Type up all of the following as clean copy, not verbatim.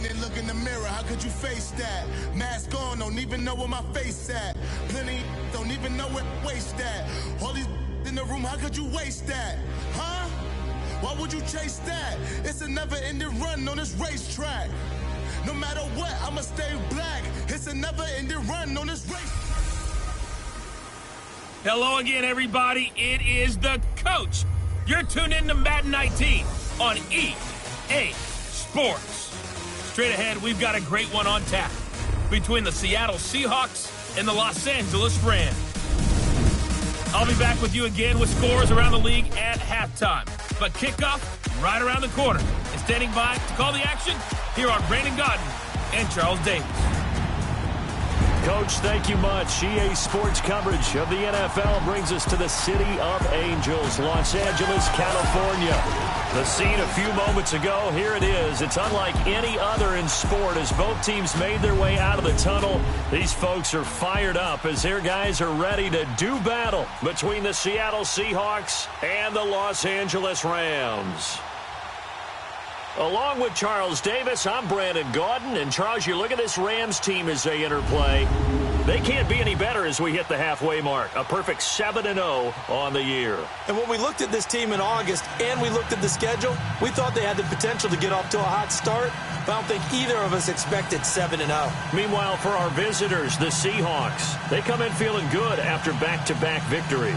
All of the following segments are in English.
and look in the mirror, how could you face that? Mask on, don't even know where my face at. Plenty don't even know where waste at. All these in the room, how could you waste that? Huh? Why would you chase that? It's a never-ending run on this racetrack. No matter what, I'ma stay black. It's a never-ending run on this race. Hello again, everybody. It is the coach. You're tuned in to Madden 19 on EA Sports. Straight ahead, we've got a great one on tap between the Seattle Seahawks and the Los Angeles Rams. I'll be back with you again with scores around the league at halftime. But kickoff right around the corner. And standing by to call the action, here are Brandon Godden and Charles Davis. Coach, thank you much. EA Sports coverage of the NFL brings us to the City of Angels, Los Angeles, California. The scene a few moments ago, here it is. It's unlike any other in sport as both teams made their way out of the tunnel. These folks are fired up as their guys are ready to do battle between the Seattle Seahawks and the Los Angeles Rams. Along with Charles Davis, I'm Brandon Gaudin. And Charles, you look at this Rams team as they interplay. They can't be any better as we hit the halfway mark. A perfect 7-0 on the year. And when we looked at this team in August and we looked at the schedule, we thought they had the potential to get off to a hot start. But I don't think either of us expected 7-0. Meanwhile, for our visitors, the Seahawks, they come in feeling good after back-to-back victories.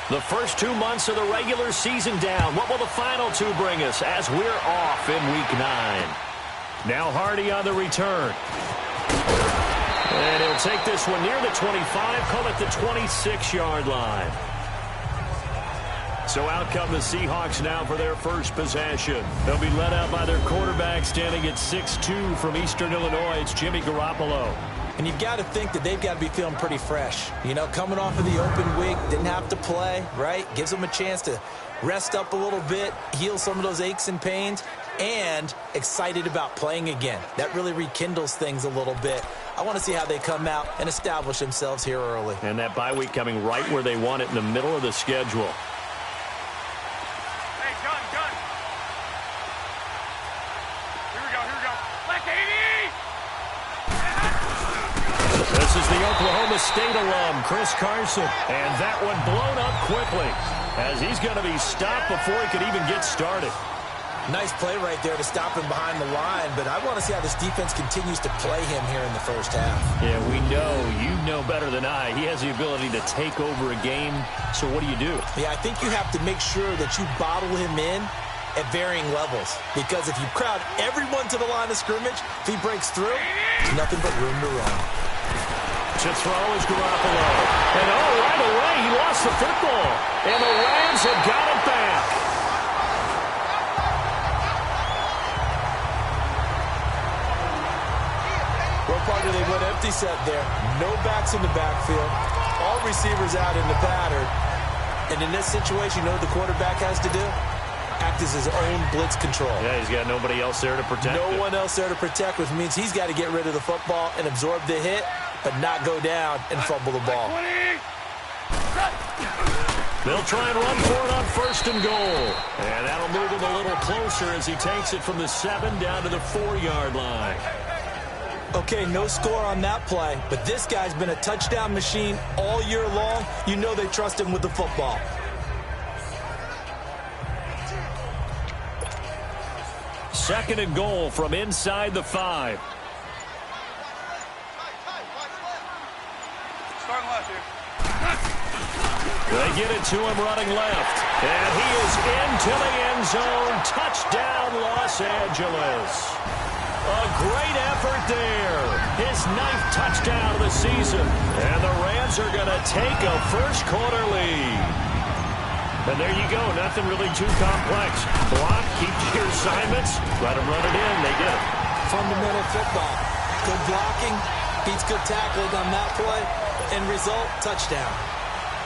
The first 2 months of the regular season down. What will the final two bring us as we're off in Week 9? Now Hardy on the return. And he'll take this one near the 25, call it the 26-yard line. So out come the Seahawks now for their first possession. They'll be led out by their quarterback standing at 6'2" from Eastern Illinois. It's Jimmy Garoppolo. And you've got to think that they've got to be feeling pretty fresh. You know, coming off of the open week, didn't have to play, right? Gives them a chance to rest up a little bit, heal some of those aches and pains. and excited about playing again. That really rekindles things a little bit. I want to see how they come out and establish themselves here early. And that bye week coming right where they want it, in the middle of the schedule. Hey, gun. Here we go. Black 80! This is the Oklahoma State alum, Chris Carson. And that one blown up quickly, as he's going to be stopped before he could even get started. Nice play right there to stop him behind the line, but I want to see how this defense continues to play him here in the first half. Yeah, we know. You know better than I. He has the ability to take over a game, so what do you do? Yeah, I think you have to make sure that you bottle him in at varying levels, because if you crowd everyone to the line of scrimmage, if he breaks through, there's nothing but room to run. To throw is Garoppolo. And right away, he lost the football. And the Rams have got it back. Partner, they went empty set there. No backs in the backfield. All receivers out in the pattern. And in this situation, you know what the quarterback has to do? Act as his own blitz control. Yeah, he's got nobody else there to protect him. No one else there to protect, which means he's got to get rid of the football and absorb the hit, but not go down and fumble the ball. They'll try and run for it on 1st and goal. And that'll move him a little closer as he takes it from the 7 down to the 4-yard line. Okay, no score on that play, but this guy's been a touchdown machine all year long. You know they trust him with the football. Second and goal from inside the 5. Starting left here. They get it to him running left. And he is into the end zone. Touchdown, Los Angeles. A great effort there. His 9th touchdown of the season. And the Rams are going to take a first-quarter lead. And there you go. Nothing really too complex. Block, keep your assignments, let them run it in. They did it. Fundamental football. Good blocking, beats good tackling on that play. End result, touchdown.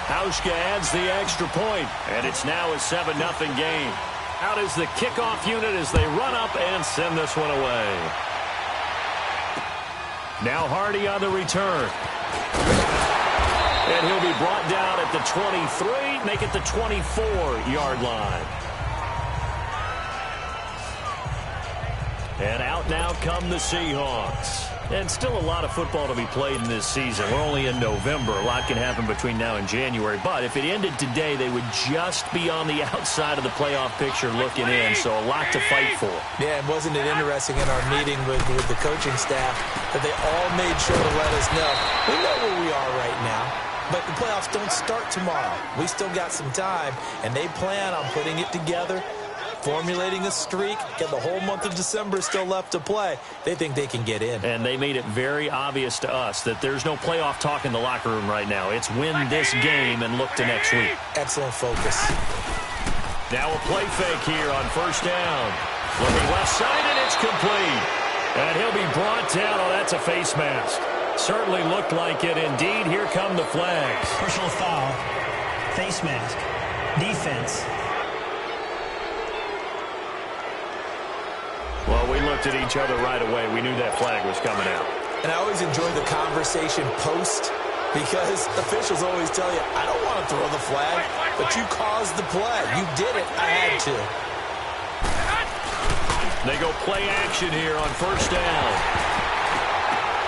Hauschka adds the extra point, and it's now a 7-0 game. Out is the kickoff unit as they run up and send this one away. Now Hardy on the return. And he'll be brought down at the 23, make it the 24-yard line. And out now come the Seahawks. And still a lot of football to be played in this season. We're only in November. A lot can happen between now and January. But if it ended today, they would just be on the outside of the playoff picture looking in. So a lot to fight for. Yeah, and wasn't it interesting in our meeting with the coaching staff that they all made sure to let us know, we know where we are right now, but the playoffs don't start tomorrow. We still got some time, and they plan on putting it together, formulating a streak, get the whole month of December still left to play. They think they can get in. And they made it very obvious to us that there's no playoff talk in the locker room right now. It's win this game and look to next week. Excellent focus. Now a play fake here on 1st down. Looking left side, and it's complete. And he'll be brought down. Oh, that's a face mask. Certainly looked like it. Indeed, here come the flags. Personal foul, face mask, defense. Well, we looked at each other right away. We knew that flag was coming out. And I always enjoy the conversation post, because officials always tell you, I don't want to throw the flag, but you caused the play. You did it. I had to. They go play action here on 1st down.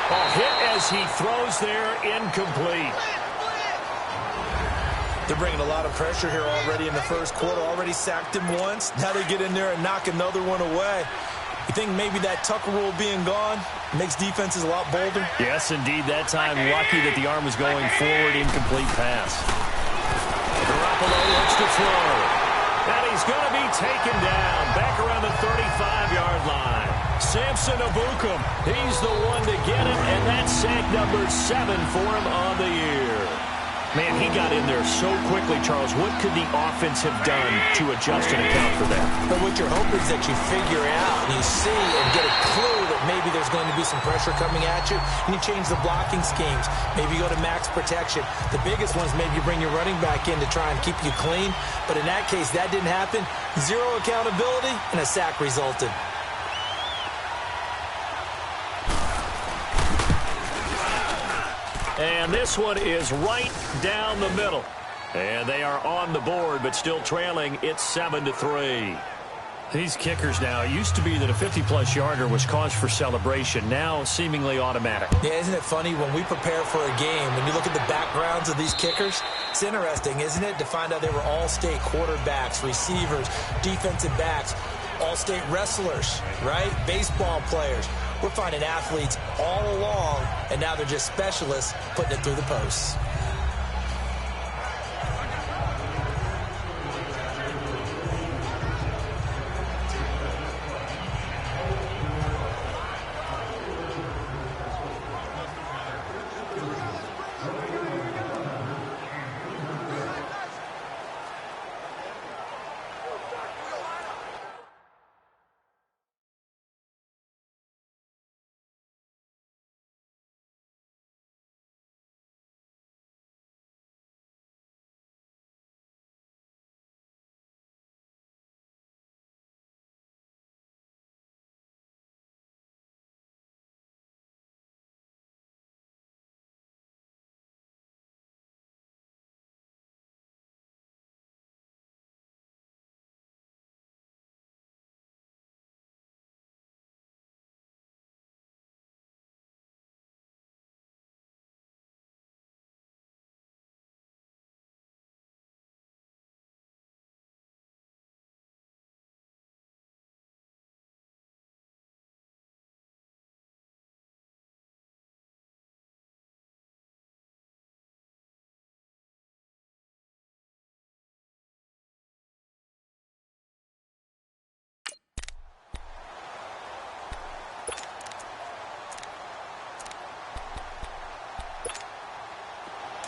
Oh, hit as he throws there, incomplete. They're bringing a lot of pressure here already in the first quarter. Already sacked him once. Now they get in there and knock another one away. You think maybe that Tucker rule being gone makes defenses a lot bolder? Yes, indeed. That time, lucky that the arm was going forward. Incomplete pass. Garoppolo looks to throw. And he's going to be taken down back around the 35-yard line. Samson Ebukam, he's the one to get it, and that's sack number 7 for him on the year. Man, he got in there so quickly, Charles. What could the offense have done to adjust and account for that? But what you're hoping is that you figure out and you see and get a clue that Maybe there's going to be some pressure coming at you, and you change the blocking schemes. Maybe you go to max protection. The biggest one is maybe you bring your running back in to try and keep you clean. But in that case, that didn't happen. Zero accountability, and a sack resulted. And this one is right down the middle. And they are on the board, but still trailing. It's 7-3. These kickers now, it used to be that a 50-plus yarder was cause for celebration. Now seemingly automatic. Yeah, isn't it funny when we prepare for a game, when you look at the backgrounds of these kickers, it's interesting, isn't it, to find out they were all-state quarterbacks, receivers, defensive backs, all-state wrestlers, right? Baseball players. We're finding athletes all along, and now they're just specialists putting it through the posts.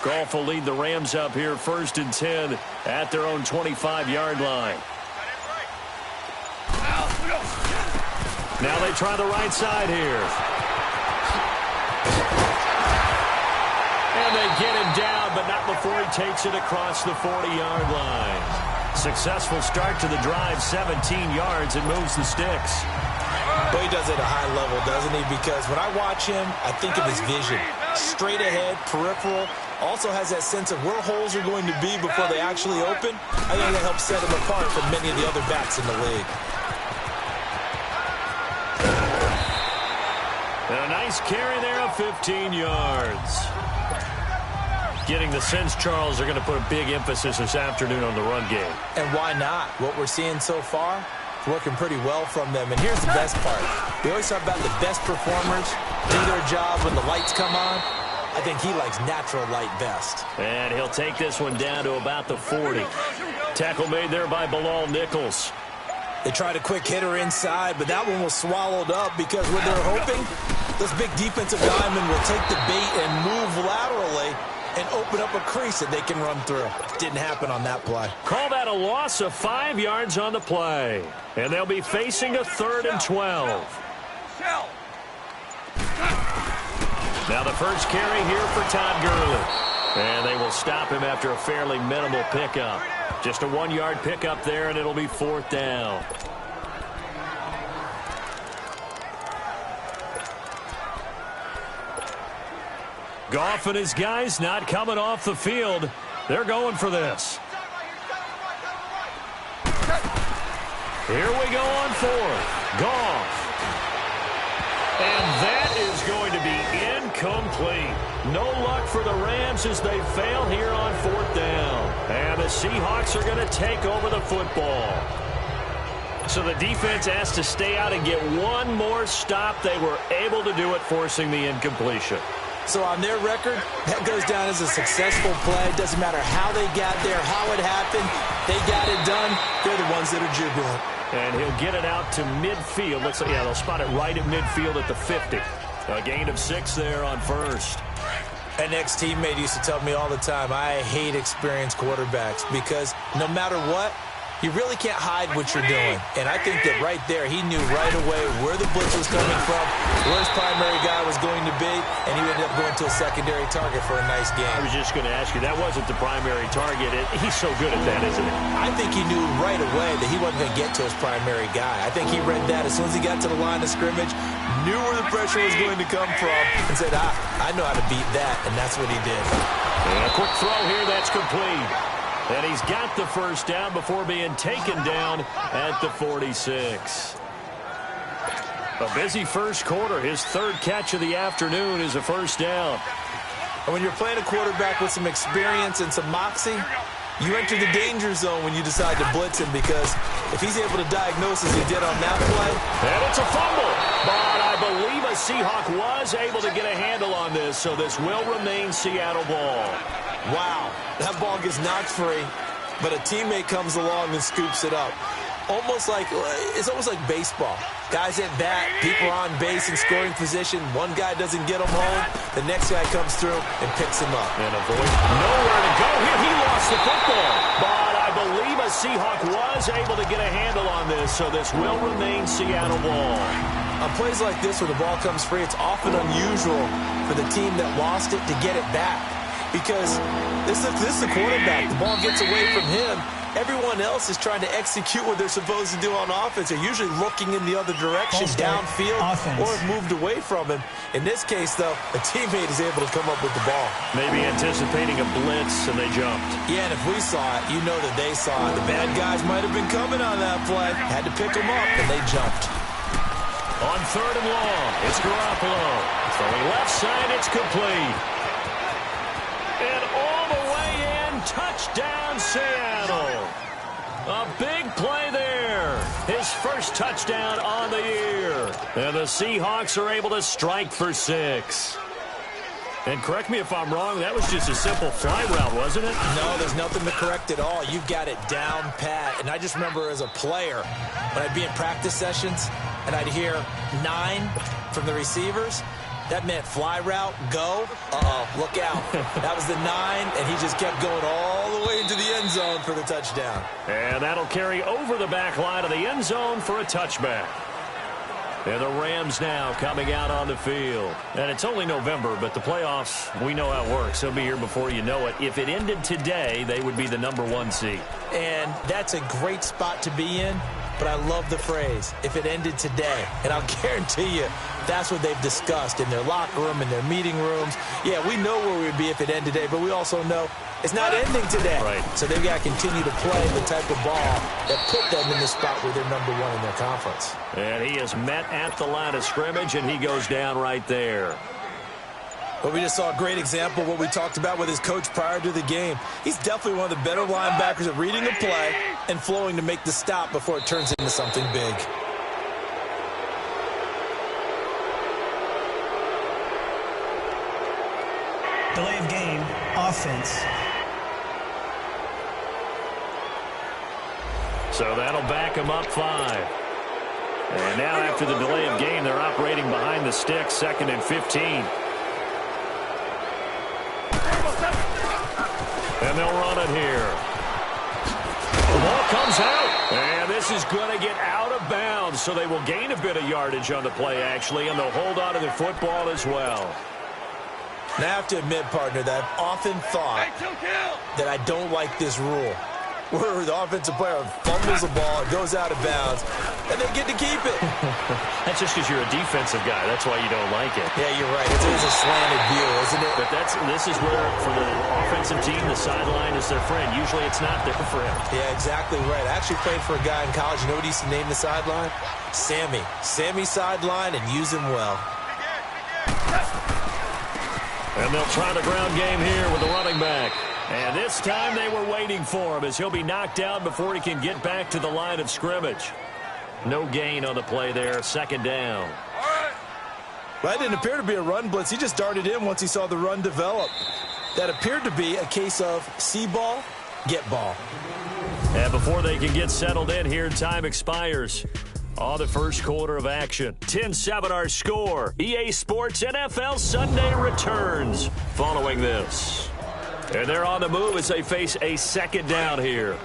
Goff will lead the Rams up here 1st and 10 at their own 25-yard line. Now they try the right side here. And they get him down, but not before he takes it across the 40-yard line. Successful start to the drive, 17 yards, and moves the sticks. Well, he does it at a high level, doesn't he? Because when I watch him, I think of his vision. Straight ahead, peripheral. Also has that sense of where holes are going to be before they actually open. I think that helps set him apart from many of the other backs in the league. And a nice carry there of 15 yards. Getting the sense, Charles, they're going to put a big emphasis this afternoon on the run game. And why not? What we're seeing so far, it's working pretty well from them. And here's the best part. We always talk about the best performers do their job when the lights come on. I think he likes natural light best. And he'll take this one down to about the 40. Tackle made there by Bilal Nichols. They tried a quick hitter inside, but that one was swallowed up because what they're hoping, those big defensive linemen will take the bait and move laterally and open up a crease that they can run through. Didn't happen on that play. Call that a loss of 5 yards on the play. And they'll be facing a 3rd and 12. Now the first carry here for Todd Gurley. And they will stop him after a fairly minimal pickup. Just a 1-yard pickup there, and it'll be 4th down. Goff and his guys not coming off the field. They're going for this. Here we go on 4th. Goff. And that is going to be incomplete. No luck for the Rams as they fail here on 4th down. And the Seahawks are going to take over the football. So the defense has to stay out and get one more stop. They were able to do it, forcing the incompletion. So on their record, that goes down as a successful play. Doesn't matter how they got there, how it happened. They got it done. They're the ones that are jubilant. And he'll get it out to midfield. Looks like, yeah, they'll spot it right at midfield at the 50. A gain of 6 there on 1st. An ex-teammate used to tell me all the time, I hate experienced quarterbacks because no matter what, You really can't hide what you're doing. And I think that right there, he knew right away where the blitz was coming from, where his primary guy was going to be, and he ended up going to a secondary target for a nice game. I was just going to ask you, that wasn't the primary target. He's so good at that, isn't he? I think he knew right away that he wasn't going to get to his primary guy. I think he read that as soon as he got to the line of scrimmage, knew where the pressure was going to come from, and said, I know how to beat that, and that's what he did. And a quick throw here, that's complete. And he's got the first down before being taken down at the 46. A busy first quarter. His third catch of the afternoon is a first down. And when you're playing a quarterback with some experience and some moxie, you enter the danger zone when you decide to blitz him, because if he's able to diagnose as he did on that play. And it's a fumble. But I believe a Seahawk was able to get a handle on this, so this will remain Seattle ball. Wow, that ball gets knocked free, but a teammate comes along and scoops it up. It's almost like baseball. Guys at bat, people are on base in scoring position. One guy doesn't get him home. The next guy comes through and picks him up. And avoid nowhere to go here. He lost the football. But I believe a Seahawk was able to get a handle on this, so this will remain Seattle ball. On plays like this where the ball comes free, it's often unusual for the team that lost it to get it back. Because this is the quarterback. The ball gets away from him. Everyone else is trying to execute what they're supposed to do on offense. They're usually looking in the other direction, downfield, or have moved away from him. In this case, though, a teammate is able to come up with the ball. Maybe anticipating a blitz, and they jumped. Yeah, and if we saw it, you know that they saw it. The bad guys might have been coming on that play. Had to pick them up, and they jumped. On third and long, it's Garoppolo. Throwing left side, it's complete. And all the way in, touchdown Seattle. A big play there. His first touchdown on the year. And the Seahawks are able to strike for 6. And correct me if I'm wrong, that was just a simple fly route, wasn't it? No, there's nothing to correct at all. You've got it down pat. And I just remember as a player, when I'd be in practice sessions, and I'd hear 9 from the receivers, that meant fly route, go, look out. That was the 9, and he just kept going all the way into the end zone for the touchdown. And that'll carry over the back line of the end zone for a touchback. And the Rams now coming out on the field. And it's only November, but the playoffs, we know how it works. They'll be here before you know it. If it ended today, they would be the #1 seed. And that's a great spot to be in. But I love the phrase, if it ended today. And I'll guarantee you, that's what they've discussed in their locker room, in their meeting rooms. Yeah, we know where we'd be if it ended today, but we also know it's not ending today. Right. So they've got to continue to play the type of ball that put them in the spot where they're #1 in their conference. And he is met at the line of scrimmage, and he goes down right there. But we just saw a great example of what we talked about with his coach prior to the game. He's definitely one of the better linebackers at reading the play and flowing to make the stop before it turns into something big. Delay of game, offense. So that'll back him up 5. And now after the delay of game, they're operating behind the sticks, 2nd and 15. And they'll run it here. The ball comes out. And this is going to get out of bounds, so they will gain a bit of yardage on the play, actually, and they'll hold on to the football as well. And I have to admit, partner, that I've often thought that I don't like this rule, where the offensive player fumbles the ball, it goes out of bounds, and they get to keep it. That's just because you're a defensive guy. That's why you don't like it. Yeah, you're right. It is a slanted view, isn't it? But this is where, for the offensive team, the sideline is their friend. Usually it's not there for him. Yeah, exactly right. I actually played for a guy in college. You know what he used to name the sideline? Sammy. Sammy sideline, and use him well. And they'll try the ground game here with the running back. And this time they were waiting for him as he'll be knocked down before he can get back to the line of scrimmage. No gain on the play there, 2nd down. Well, that didn't appear to be a run blitz. He just darted in once he saw the run develop. That appeared to be a case of see ball, get ball. And before they can get settled in here, time expires on the first quarter of action. 10-7 our score. EA Sports NFL Sunday returns following this. And they're on the move as they face a 2nd down here.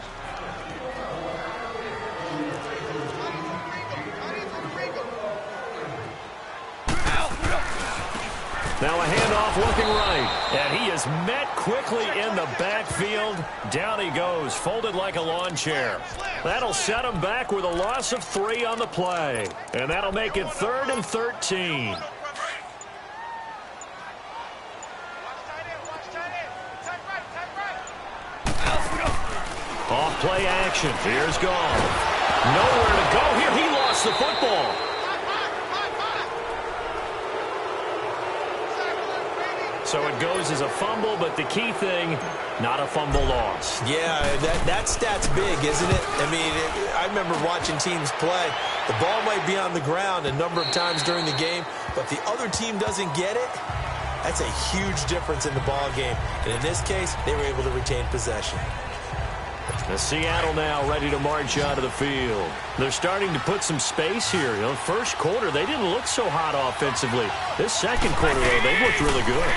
Now a handoff looking right. And he is met quickly in the backfield. Down he goes, folded like a lawn chair. That'll set him back with a loss of 3 on the play. And that'll make it 3rd and 13. Off play action. Here's Gall. Nowhere to go here. He lost the football. So it goes as a fumble, but the key thing, not a fumble loss. Yeah, that stat's big, isn't it? I mean, I remember watching teams play. The ball might be on the ground a number of times during the game, but the other team doesn't get it. That's a huge difference in the ball game. And in this case, they were able to retain possession. The Seattle now ready to march out of the field. They're starting to put some space here. You know, first quarter, they didn't look so hot offensively. This second quarter, though, they've looked really good.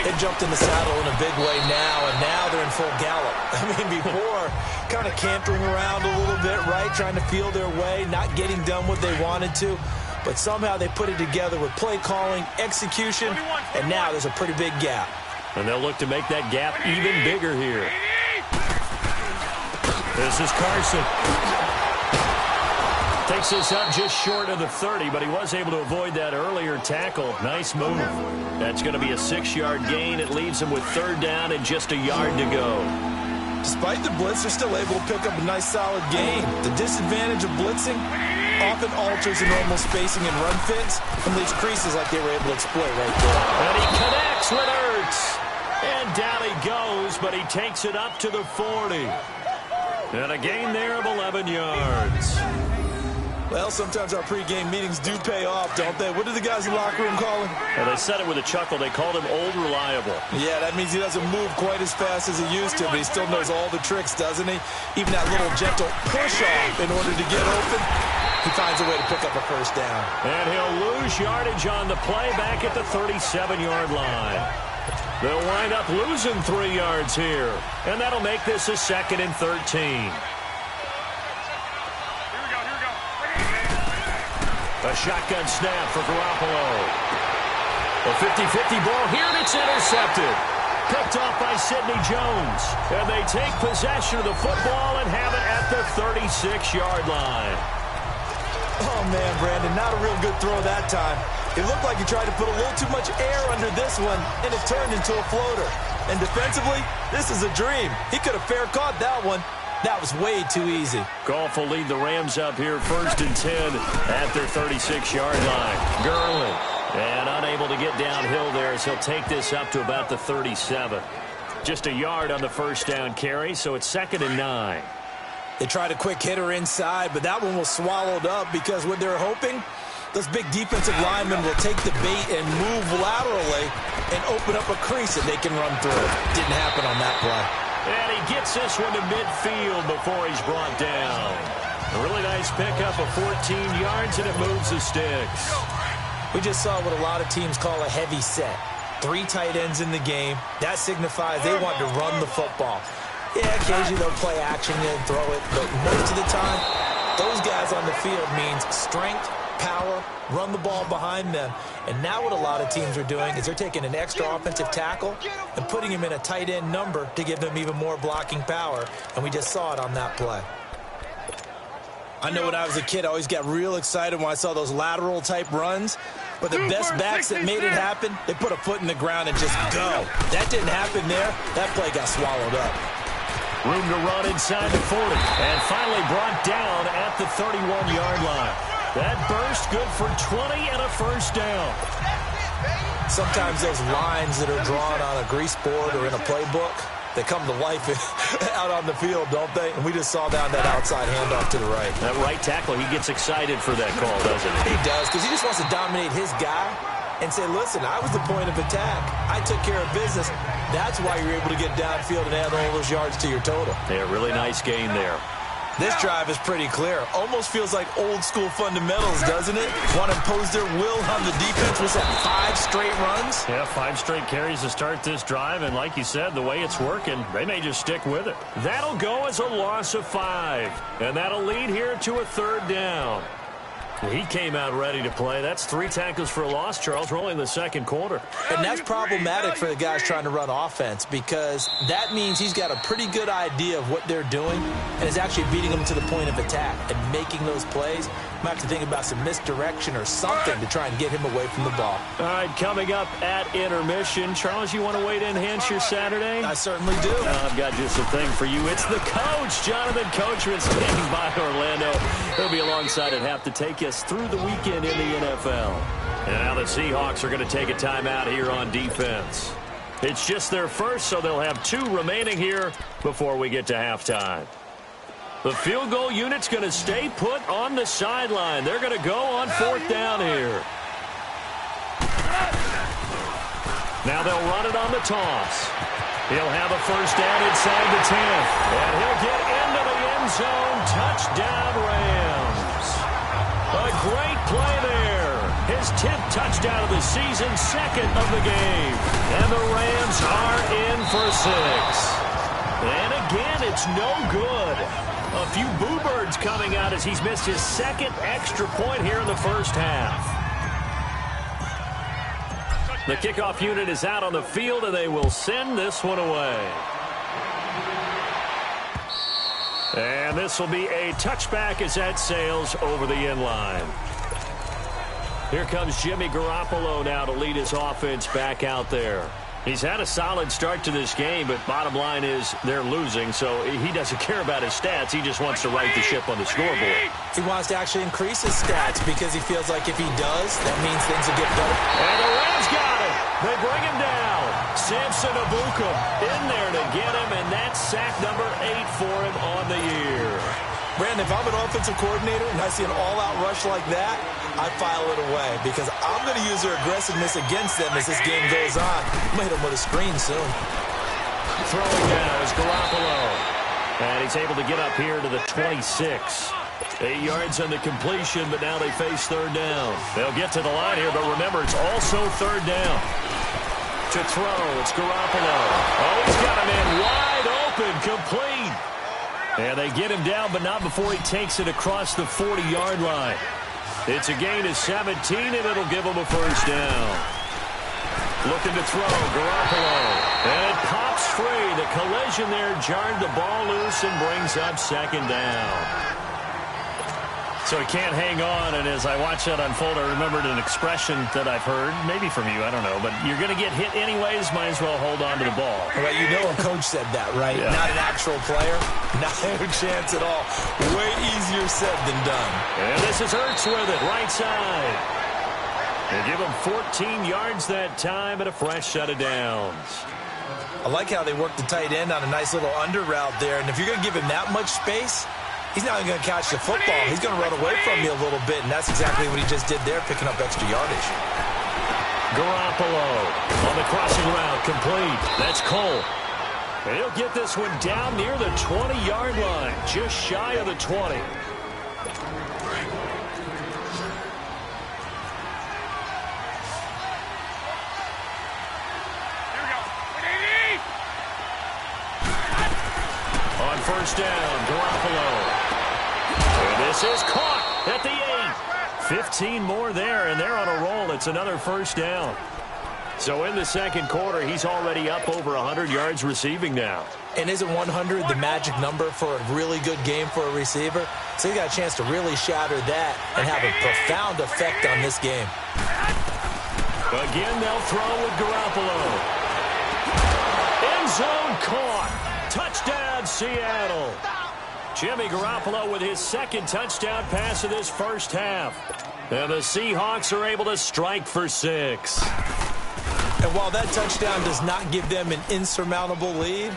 They jumped in the saddle in a big way now, and now they're in full gallop. I mean, before, kind of cantering around a little bit, right, trying to feel their way, not getting done what they wanted to. But somehow they put it together with play calling, execution, and now there's a pretty big gap. And they'll look to make that gap even bigger here. This is Carson. Takes this up just short of the 30, but he was able to avoid that earlier tackle. Nice move. That's going to be a 6-yard gain. It leaves him with 3rd down and just a yard to go. Despite the blitz, they're still able to pick up a nice solid gain. The disadvantage of blitzing often alters the normal spacing and run fits and leaves creases like they were able to exploit right there. And he connects with Ertz. And down he goes, but he takes it up to the 40. And a gain there of 11 yards. Well, sometimes our pregame meetings do pay off, don't they? What do the guys in the locker room call him? Well, they said it with a chuckle. They called him Old Reliable. Yeah, that means he doesn't move quite as fast as he used to, but he still knows all the tricks, doesn't he? Even that little gentle push-off in order to get open, he finds a way to pick up a first down. And he'll lose yardage on the play back at the 37-yard line. They'll wind up losing 3 yards here. And that'll make this a 2nd and 13. A shotgun snap for Garoppolo. A 50-50 ball here, and it's intercepted. Picked off by Sidney Jones. And they take possession of the football and have it at the 36-yard line. Oh, man, Brandon, not a real good throw that time. It looked like he tried to put a little too much air under this one, and it turned into a floater. And defensively, this is a dream. He could have fair caught that one. That was way too easy. Goff will lead the Rams up here 1st and 10 at their 36-yard line. Gurley, and unable to get downhill there as he'll take this up to about the 37. Just a yard on the first down carry, so it's 2nd and 9. They tried a quick hitter inside, but that one was swallowed up because what they're hoping, those big defensive linemen will take the bait and move laterally and open up a crease that they can run through. Didn't happen on that play. And he gets this one to midfield before he's brought down. A really nice pickup of 14 yards, and it moves the sticks. We just saw what a lot of teams call a heavy set. 3 tight ends in the game. That signifies they want to run the football. Yeah, occasionally they'll play action and throw it, but most of the time, those guys on the field means strength, power, run the ball behind them. And now what a lot of teams are doing is they're taking an extra offensive tackle and putting him in a tight end number to give them even more blocking power. And we just saw it on that play. I know when I was a kid, I always got real excited when I saw those lateral type runs. But the best backs that made it happen, they put a foot in the ground and just go. That didn't happen there. That play got swallowed up. Room to run inside the 40. And finally brought down at the 31-yard line. That burst good for 20 and a first down. Sometimes those lines that are drawn on a grease board or in a playbook, they come to life out on the field, don't they? And we just saw down that outside handoff to the right. That right tackle, he gets excited for that call, doesn't he? He does, because he just wants to dominate his guy and say, listen, I was the point of attack. I took care of business. That's why you're able to get downfield and add all those yards to your total. Yeah, really nice gain there. This drive is pretty clear. Almost feels like old-school fundamentals, doesn't it? Want to impose their will on the defense. Was that 5 straight runs? Yeah, 5 straight carries to start this drive, and like you said, the way it's working, they may just stick with it. That'll go as a loss of 5, and that'll lead here to a 3rd down. He came out ready to play. That's 3 tackles for a loss, Charles. We're only in the second quarter. And that's problematic for the guys trying to run offense because that means he's got a pretty good idea of what they're doing and is actually beating them to the point of attack and making those plays. Might have to think about some misdirection or something to try and get him away from the ball. All right, coming up at intermission. Charles, you want to wait to enhance your Saturday? I certainly do. I've got just a thing for you. It's the coach, Jonathan Coachman, standing by Orlando. He'll be alongside at half to take us through the weekend in the NFL. And now the Seahawks are going to take a timeout here on defense. It's just their first, so they'll have 2 remaining here before we get to halftime. The field goal unit's going to stay put on the sideline. They're going to go on 4th down here. Now they'll run it on the toss. He'll have a first down inside the 10. And he'll get into the end zone. Touchdown, Rams. A great play there. His 10th touchdown of the season, 2nd of the game. And the Rams are in for 6. And again, it's no good. A few boo birds coming out as he's missed his 2nd extra point here in the first half. The kickoff unit is out on the field, and they will send this one away. And this will be a touchback as that sails over the end line. Here comes Jimmy Garoppolo now to lead his offense back out there. He's had a solid start to this game, but bottom line is they're losing, so he doesn't care about his stats. He just wants to right the ship on the scoreboard. He wants to actually increase his stats because he feels like if he does, that means things will get better. And the Rams got him. They bring him down. Samson Abuka in there to get him, and that's sack number 8 for him on the year. Brandon, if I'm an offensive coordinator and I see an all-out rush like that, I file it away because I'm going to use their aggressiveness against them as this game goes on. I'm going to hit them with a screen soon. Throwing down is Garoppolo. And he's able to get up here to the 26. 8 yards on the completion, but now they face 3rd down. They'll get to the line here, but remember, it's also 3rd down. To throw, it's Garoppolo. Oh, he's got a man wide open, complete. And they get him down, but not before he takes it across the 40-yard line. It's a gain of 17, and it'll give him a first down. Looking to throw, Garoppolo. And it pops free. The collision there jarred the ball loose and brings up 2nd down. So he can't hang on, and as I watch that unfold, I remembered an expression that I've heard, maybe from you, I don't know, but you're going to get hit anyways, might as well hold on to the ball. Well, you know a coach said that, right? Yeah. Not an actual player. Not a chance at all. Way easier said than done. And this is Ertz with it, right side. They give him 14 yards that time and a fresh set of downs. I like how they work the tight end on a nice little under route there, and if you're going to give him that much space, he's not even going to catch the football. He's going to run away from you a little bit, and that's exactly what he just did there, picking up extra yardage. Garoppolo on the crossing route, complete. That's Cole. And he'll get this one down near the 20-yard line, just shy of the 20. On first down, Garoppolo. And this is caught at the 8. 15 more there, and they're on a roll. It's another first down. So in the second quarter, he's already up over 100 yards receiving now. And isn't 100 the magic number for a really good game for a receiver? So he got a chance to really shatter that and have a profound effect on this game. Again, they'll throw with Garoppolo. End zone caught. Touchdown, Seattle. Jimmy Garoppolo with his 2nd touchdown pass of this first half. And the Seahawks are able to strike for 6. And while that touchdown does not give them an insurmountable lead,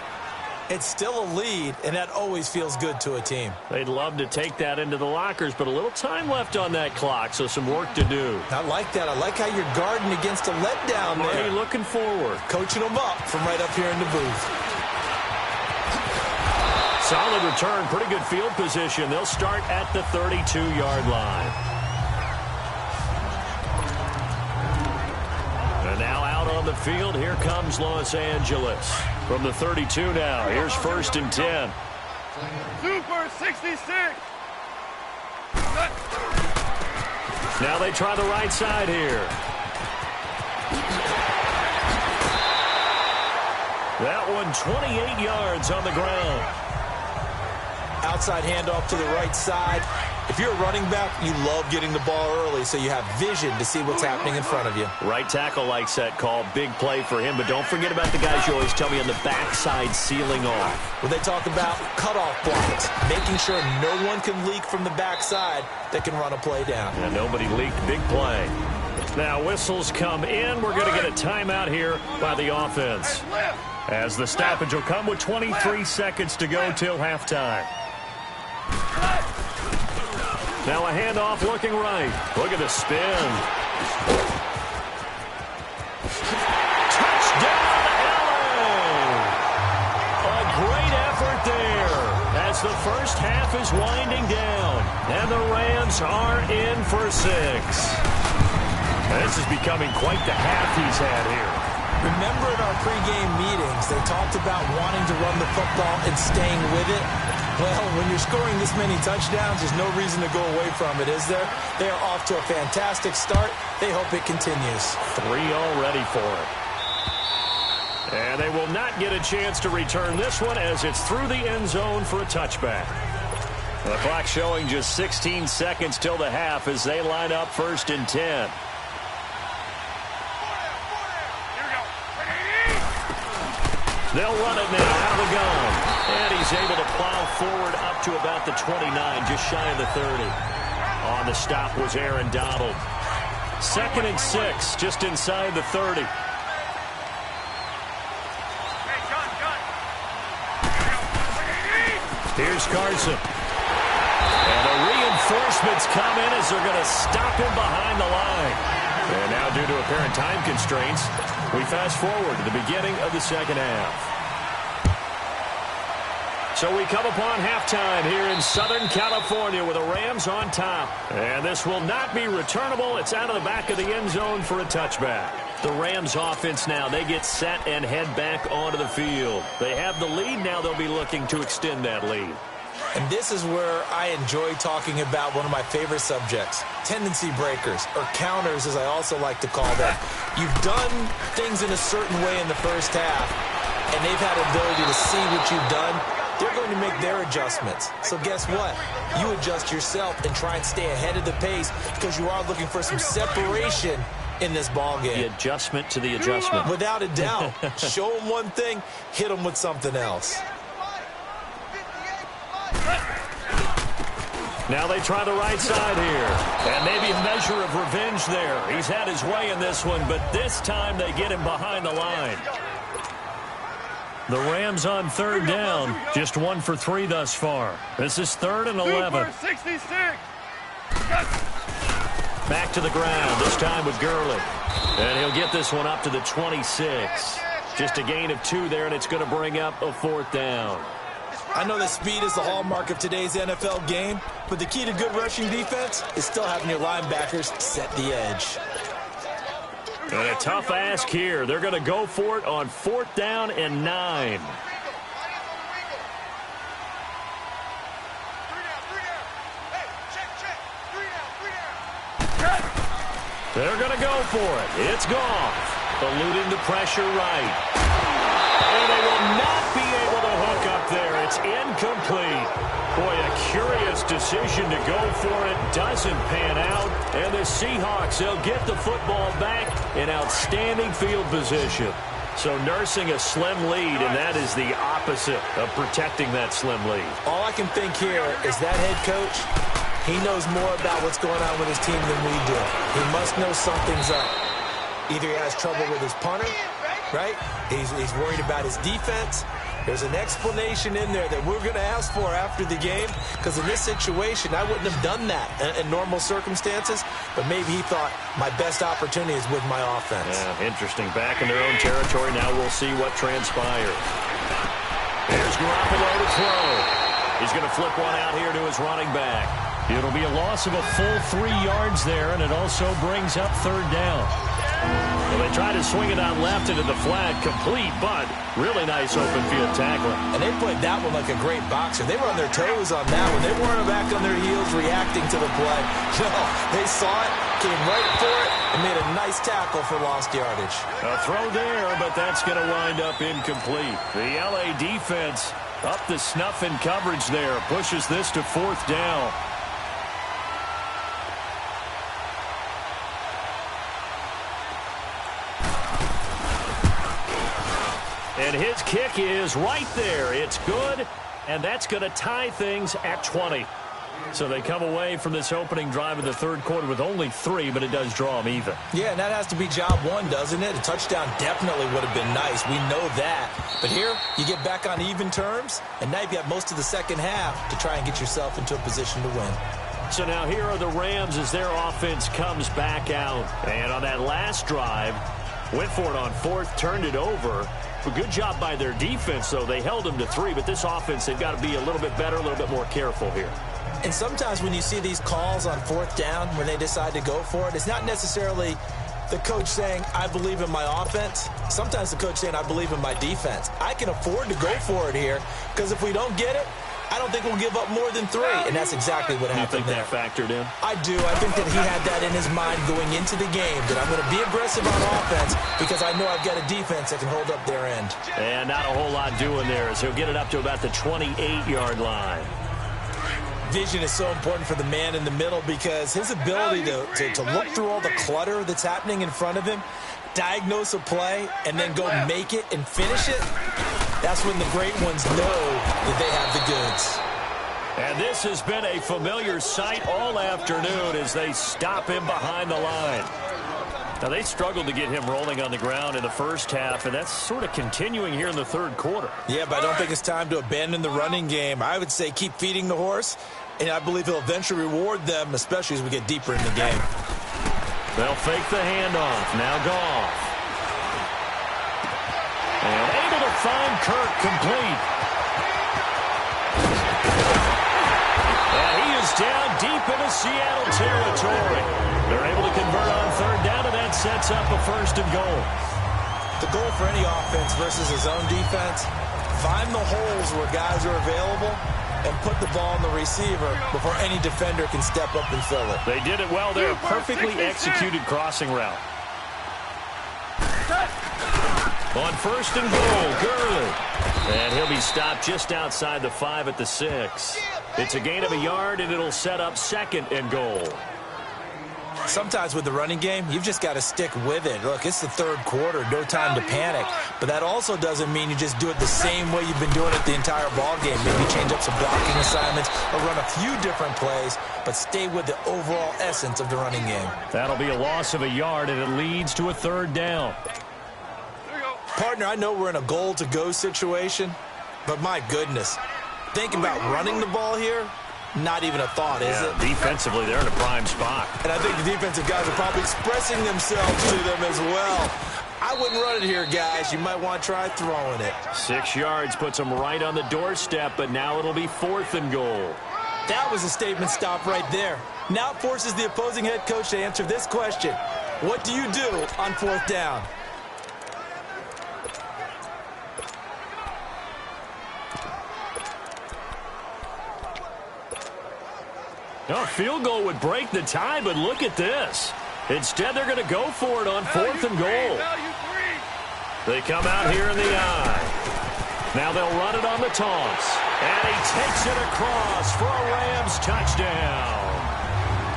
it's still a lead, and that always feels good to a team. They'd love to take that into the lockers, but a little time left on that clock, so some work to do. I like that. I like how you're guarding against a letdown there. Money looking forward. Coaching them up from right up here in the booth. Solid return, pretty good field position. They'll start at the 32-yard line. And now out on the field, here comes Los Angeles. From the 32 now, here's 1st and 10. Super 66. Now they try the right side here. That one 28 yards on the ground. Outside handoff to the right side. If you're a running back, you love getting the ball early so you have vision to see what's happening in front of you. Right tackle likes that call. Big play for him, but don't forget about the guys you always tell me on the backside sealing off. When they talk about cutoff blocks, making sure no one can leak from the backside that can run a play down. And nobody leaked. Big play. Now whistles come in. We're going to get a timeout here by the offense, as the stoppage will come with 23 seconds to go till halftime. Now a handoff looking right. Look at the spin. Touchdown, LA! A great effort there as the first half is winding down. And the Rams are in for 6. This is becoming quite the half he's had here. Remember in our pregame meetings, they talked about wanting to run the football and staying with it. Well, when you're scoring this many touchdowns, there's no reason to go away from it, is there? They are off to a fantastic start. They hope it continues. 3 already for it. And they will not get a chance to return this one as it's through the end zone for a touchback. The clock showing just 16 seconds till the half as they line up 1st and 10. They'll run it now out of the gun. And he's able to plow forward up to about the 29, just shy of the 30. On the stop was Aaron Donald. 2nd and 6, just inside the 30. Here's Carson. And the reinforcements come in as they're going to stop him behind the line. And now, due to apparent time constraints, we fast forward to the beginning of the second half. So we come upon halftime here in Southern California with the Rams on top. And this will not be returnable. It's out of the back of the end zone for a touchback. The Rams offense now, they get set and head back onto the field. They have the lead. Now they'll be looking to extend that lead. And this is where I enjoy talking about one of my favorite subjects, tendency breakers, or counters as I also like to call them. You've done things in a certain way in the first half, and they've had the ability to see what you've done. They're going to make their adjustments. So guess what? You adjust yourself and try and stay ahead of the pace because you are looking for some separation in this ball game. The adjustment to the adjustment. Without a doubt. Show them one thing, hit them with something else. Now they try the right side here. And maybe a measure of revenge there. He's had his way in this one, but this time they get him behind the line. The Rams on 3rd down. Just 1 for 3 thus far. This is 3rd and 11. 66. Back to the ground, this time with Gurley. And he'll get this one up to the 26. Just a gain of 2 there, and it's going to bring up a 4th down. I know that speed is the hallmark of today's NFL game, but the key to good rushing defense is still having your linebackers set the edge. And a tough ask here. They're going to go for it on 4th down and 9. They're going to go for it. It's Goff, eluding the pressure right. And they will not be able to hook up there. It's incomplete. Boy, a curious decision to go for it. Doesn't pan out. And the Seahawks, they'll get the football back in outstanding field position. So nursing a slim lead, and that is the opposite of protecting that slim lead. All I can think here is that head coach, he knows more about what's going on with his team than we do. He must know something's up. Either he has trouble with his punter, right? He's worried about his defense. There's an explanation in there that we're going to ask for after the game, because in this situation, I wouldn't have done that in normal circumstances, but maybe he thought my best opportunity is with my offense. Yeah, interesting. Back in their own territory. Now we'll see what transpires. Here's Garoppolo to throw. He's going to flip one out here to his running back. It'll be a loss of a full 3 yards there, and it also brings up 3rd down. Well, they try to swing it out left into the flat, complete, but really nice open field tackling. And they played that one like a great boxer. They were on their toes on that one. They weren't back on their heels reacting to the play. No, they saw it, came right for it, and made a nice tackle for lost yardage. A throw there, but that's going to wind up incomplete. The LA defense up the snuff in coverage there, pushes this to 4th down. And his kick is right there. It's good, and that's going to tie things at 20. So they come away from this opening drive of the third quarter with only 3, but it does draw them even. Yeah, and that has to be job one, doesn't it? A touchdown definitely would have been nice. We know that. But here, you get back on even terms, and now you've got most of the second half to try and get yourself into a position to win. So now here are the Rams as their offense comes back out. And on that last drive, went for it on 4th, turned it over. A good job by their defense, though. They held them to 3, but this offense, they've got to be a little bit better, a little bit more careful here. And sometimes when you see these calls on 4th down, when they decide to go for it, it's not necessarily the coach saying, I believe in my offense. Sometimes the coach saying, I believe in my defense. I can afford to go for it here, because if we don't get it, I don't think we'll give up more than 3. And that's exactly what happened there. You think that factored in? I do. I think that he had that in his mind going into the game, that I'm going to be aggressive on offense because I know I've got a defense that can hold up their end. And not a whole lot doing there as he'll get it up to about the 28-yard line. Vision is so important for the man in the middle because his ability to look through all the clutter that's happening in front of him, diagnose a play, and then go make it and finish it, that's when the great ones know that they have the goods. And this has been a familiar sight all afternoon as they stop him behind the line. Now, they struggled to get him rolling on the ground in the first half, and that's sort of continuing here in the third quarter. Yeah, but I don't think it's time to abandon the running game. I would say keep feeding the horse, and I believe he'll eventually reward them, especially as we get deeper in the game. They'll fake the handoff. Now Goff. And able to find Kirk complete. And he is down deep into Seattle territory. They're able to convert on 3rd down, and that sets up a 1st and goal. The goal for any offense versus his own defense, find the holes where guys are available and put the ball on the receiver before any defender can step up and fill it. They did it well there. Perfectly executed crossing route. On 1st and goal, Gurley. And he'll be stopped just outside the 5 at the 6. It's a gain of a yard, and it'll set up 2nd and goal. Sometimes with the running game, you've just got to stick with it. Look, it's the third quarter, no time to panic. But that also doesn't mean you just do it the same way you've been doing it the entire ball game. Maybe change up some blocking assignments or run a few different plays, but stay with the overall essence of the running game. That'll be a loss of a yard, and it leads to a 3rd down. Partner, I know we're in a goal-to-go situation, but my goodness, think about running the ball here. Not even a thought, is it? Defensively, they're in a prime spot. And I think the defensive guys are probably expressing themselves to them as well. I wouldn't run it here, guys. You might want to try throwing it. 6 yards puts them right on the doorstep, but now it'll be 4th and goal. That was a statement stop right there. Now it forces the opposing head coach to answer this question. What do you do on 4th down? No, field goal would break the tie, but look at this. Instead, they're going to go for it on 4th and goal. They come out here in the eye. Now they'll run it on the toss. And he takes it across for a Rams touchdown.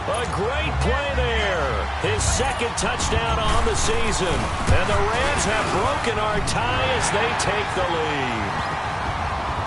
A great play there. His 2nd touchdown on the season. And the Rams have broken our tie as they take the lead.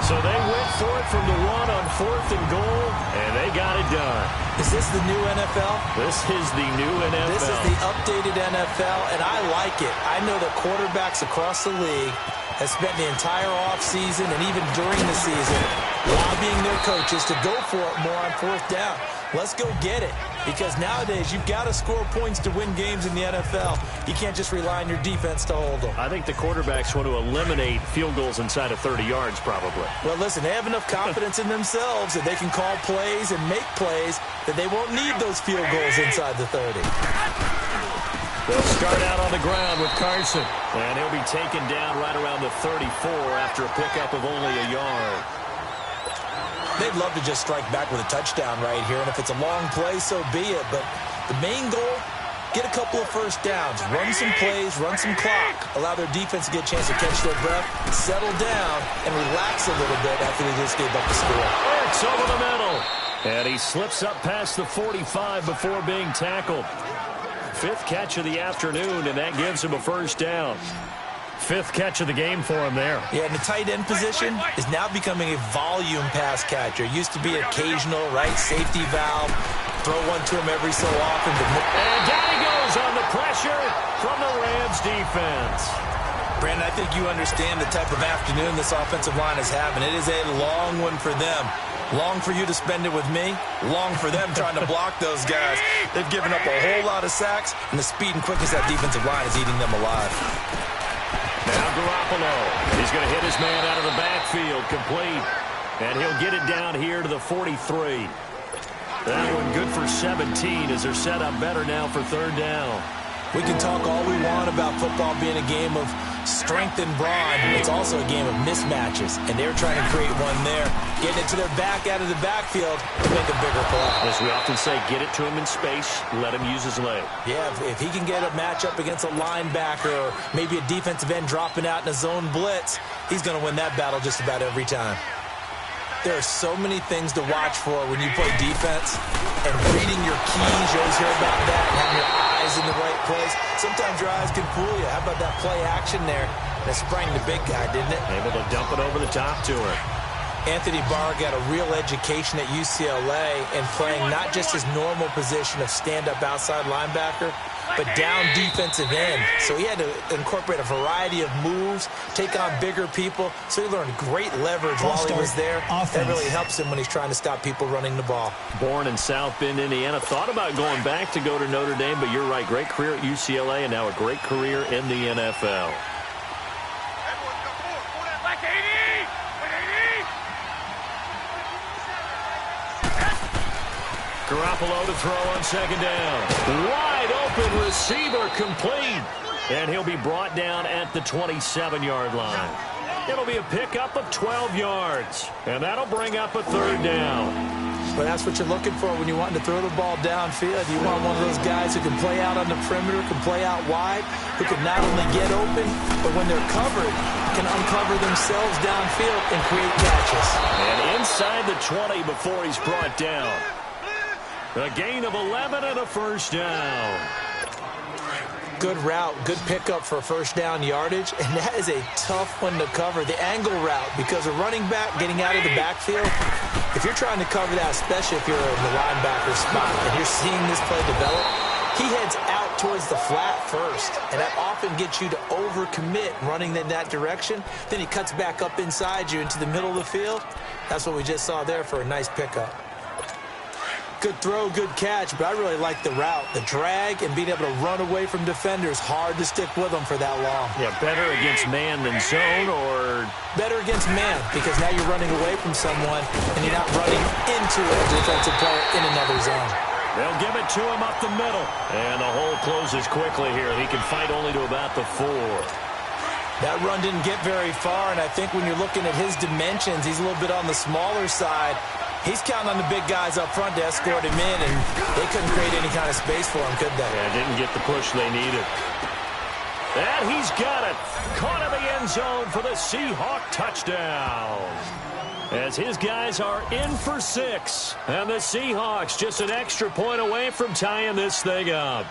So they went for it from the 1 on 4th and goal, and they got it done. Is this the new NFL? This is the new NFL. This is the updated NFL, and I like it. I know that quarterbacks across the league have spent the entire offseason and even during the season lobbying their coaches to go for it more on 4th down. Let's go get it. Because nowadays, you've got to score points to win games in the NFL. You can't just rely on your defense to hold them. I think the quarterbacks want to eliminate field goals inside of 30 yards, probably. Well, listen, they have enough confidence in themselves that they can call plays and make plays that they won't need those field goals inside the 30. They'll start out on the ground with Carson. And he'll be taken down right around the 34 after a pickup of only a yard. They'd love to just strike back with a touchdown right here, and if it's a long play, so be it. But the main goal, get a couple of first downs, run some plays, run some clock, allow their defense to get a chance to catch their breath, settle down, and relax a little bit after they just gave up the score. It's over the middle. And he slips up past the 45 before being tackled. 5th catch of the afternoon, and that gives him a first down. 5th catch of the game for him there. Yeah, and the tight end position is now becoming a volume pass catcher. Used to be occasional, right, safety valve. Throw one to him every so often. And down he goes on the pressure from the Rams defense. Brandon, I think you understand the type of afternoon this offensive line is having. It is a long one for them. Long for you to spend it with me. Long for them trying to block those guys. They've given up a whole lot of sacks, and the speed and quickness of that defensive line is eating them alive. Now Garoppolo. He's going to hit his man out of the backfield, complete. And he'll get it down here to the 43. That one good for 17 as they're set up better now for 3rd down. We can talk all we want about football being a game of strength and brawn. It's also a game of mismatches, and they're trying to create one there. Getting it to their back out of the backfield to make a bigger play. As we often say, get it to him in space, let him use his leg. Yeah, if he can get a matchup against a linebacker or maybe a defensive end dropping out in a zone blitz, he's going to win that battle just about every time. There are so many things to watch for when you play defense, and reading your keys, you always hear about that, and having your eyes in the right place. Sometimes your eyes can fool you. How about that play action there? That sprang the big guy, didn't it? Able to dump it over the top to him. Anthony Barr got a real education at UCLA in playing not just his normal position of stand-up outside linebacker, but down defensive end. So he had to incorporate a variety of moves, take on bigger people. So he learned great leverage while he was there. That really helps him when he's trying to stop people running the ball. Born in South Bend, Indiana. Thought about going back to go to Notre Dame, but you're right. Great career at UCLA and now a great career in the NFL. Garoppolo to throw on 2nd down. Wide open receiver complete. And he'll be brought down at the 27-yard line. It'll be a pickup of 12 yards. And that'll bring up a 3rd down. But that's what you're looking for when you want to throw the ball downfield. You want one of those guys who can play out on the perimeter, can play out wide, who can not only get open, but when they're covered, can uncover themselves downfield and create catches. And inside the 20 before he's brought down. A gain of 11 and a first down. Good route, good pickup for first down yardage, and that is a tough one to cover. The angle route, because a running back getting out of the backfield, if you're trying to cover that, especially if you're in the linebacker spot and you're seeing this play develop, he heads out towards the flat first, and that often gets you to overcommit running in that direction. Then he cuts back up inside you into the middle of the field. That's what we just saw there for a nice pickup. Good throw, good catch, but I really like the route. The drag and being able to run away from defenders, hard to stick with them for that long. Yeah, better against man than zone, or? Better against man, because now you're running away from someone and you're not running into a defensive player in another zone. They'll give it to him up the middle. And the hole closes quickly here. He can fight only to about the 4. That run didn't get very far, and I think when you're looking at his dimensions, he's a little bit on the smaller side. He's counting on the big guys up front to escort him in, and they couldn't create any kind of space for him, could they? Yeah, didn't get the push they needed. And he's got it. Caught in the end zone for the Seahawk touchdown. As his guys are in for 6. And the Seahawks just an extra point away from tying this thing up.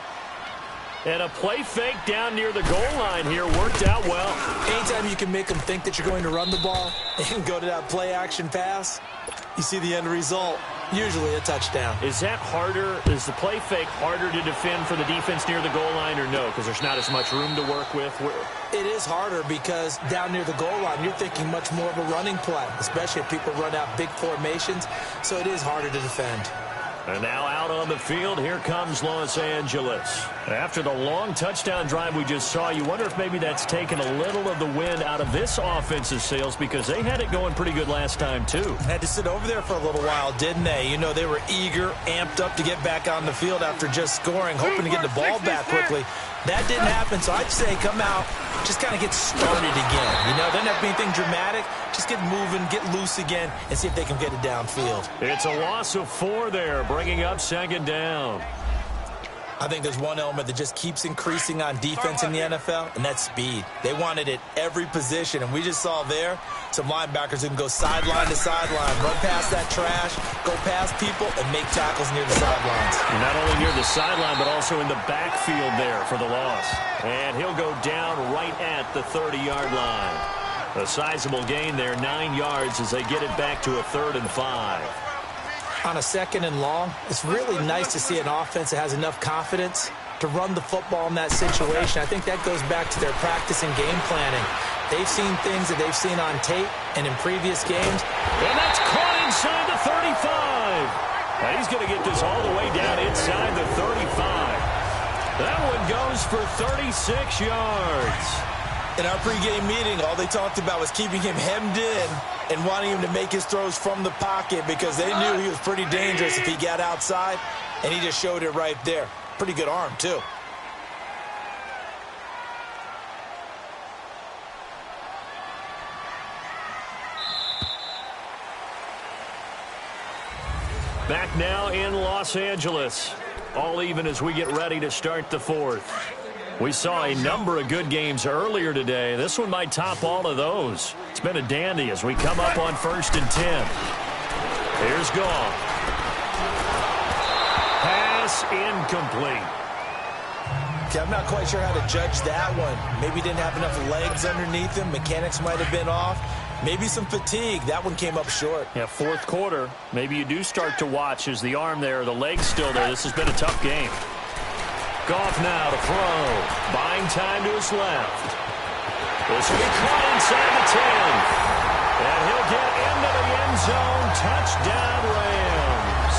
And a play fake down near the goal line here worked out well. Anytime you can make them think that you're going to run the ball and go to that play action pass, you see the end result, usually a touchdown. Is that harder? Is the play fake harder to defend for the defense near the goal line or no? Because there's not as much room to work with? It is harder because down near the goal line, you're thinking much more of a running play, especially if people run out big formations. So it is harder to defend. And now out on the field, here comes Los Angeles. After the long touchdown drive we just saw, you wonder if maybe that's taken a little of the wind out of this offense's sails because they had it going pretty good last time, too. Had to sit over there for a little while, didn't they? You know, they were eager, amped up to get back on the field after just scoring, hoping to get the ball back quickly. That didn't happen, so I'd say come out, just kind of get started again. You know, doesn't have to be anything dramatic. Just get moving, get loose again, and see if they can get it downfield. It's a loss of 4 there, bringing up second down. I think there's one element that just keeps increasing on defense in the NFL, and that's speed. They want it at every position, and we just saw there some linebackers who can go sideline to sideline, run past that trash, go past people, and make tackles near the sidelines. And not only near the sideline, but also in the backfield there for the loss. And he'll go down right at the 30-yard line. A sizable gain there, 9 yards as they get it back to a 3rd and 5. On a 2nd and long, it's really nice to see an offense that has enough confidence to run the football in that situation. I think that goes back to their practice and game planning. They've seen things that they've seen on tape and in previous games. And that's caught inside the 35. And he's going to get this all the way down inside the 35. That one goes for 36 yards. In our pregame meeting, all they talked about was keeping him hemmed in and wanting him to make his throws from the pocket because they knew he was pretty dangerous if he got outside, and he just showed it right there. Pretty good arm, too. Back now in Los Angeles. All even as we get ready to start the 4th. We saw a number of good games earlier today. This one might top all of those. It's been a dandy as we come up on 1st and 10. Here's Goff. Pass incomplete. Okay, I'm not quite sure how to judge that one. Maybe he didn't have enough legs underneath him. Mechanics might have been off. Maybe some fatigue. That one came up short. Yeah, 4th quarter. Maybe you do start to watch as the arm there, the leg's still there. This has been a tough game. Goff now to throw. Buying time to his left. This will be caught inside the 10. And he'll get into the end zone. Touchdown, Rams.